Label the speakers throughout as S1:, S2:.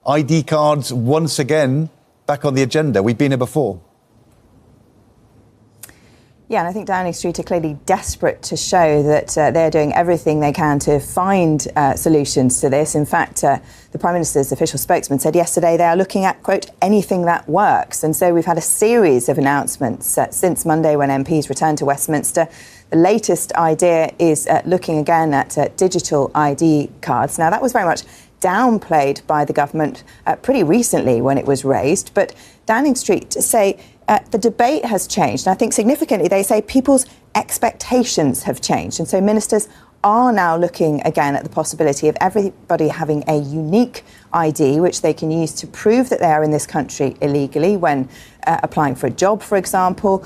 S1: ID cards once again back on the agenda. We've been here before.
S2: Yeah, and I think Downing Street are clearly desperate to show that they're doing everything they can to find solutions to this. In fact, the Prime Minister's official spokesman said yesterday they are looking at, quote, anything that works. And so we've had a series of announcements since Monday when MPs returned to Westminster. The latest idea is looking again at digital ID cards. Now, that was very much downplayed by the government pretty recently when it was raised. But Downing Street say the debate has changed. And I think significantly, they say people's expectations have changed. And so ministers are now looking again at the possibility of everybody having a unique ID, which they can use to prove that they are in this country illegally when applying for a job, for example,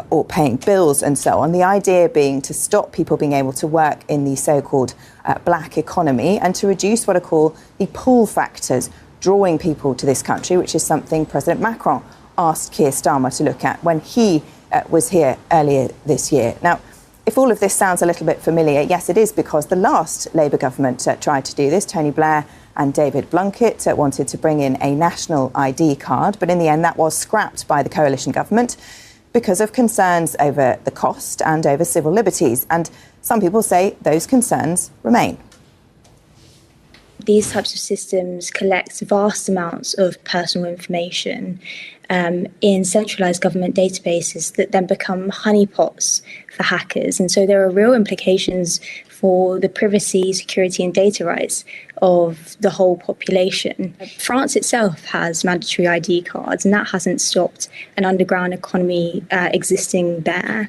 S2: or paying bills and so on. The idea being to stop people being able to work in the so-called black economy and to reduce what are called the pull factors drawing people to this country, which is something President Macron asked Keir Starmer to look at when he was here earlier this year. Now, if all of this sounds a little bit familiar, yes, it is because the last Labour government tried to do this. Tony Blair and David Blunkett wanted to bring in a national ID card, but in the end that was scrapped by the coalition government because of concerns over the cost and over civil liberties. And some people say those concerns remain.
S3: These types of systems collect vast amounts of personal information in centralized government databases that then become honeypots for hackers. And so there are real implications for the privacy, security and data rights of the whole population. France itself has mandatory ID cards, and that hasn't stopped an underground economy existing there.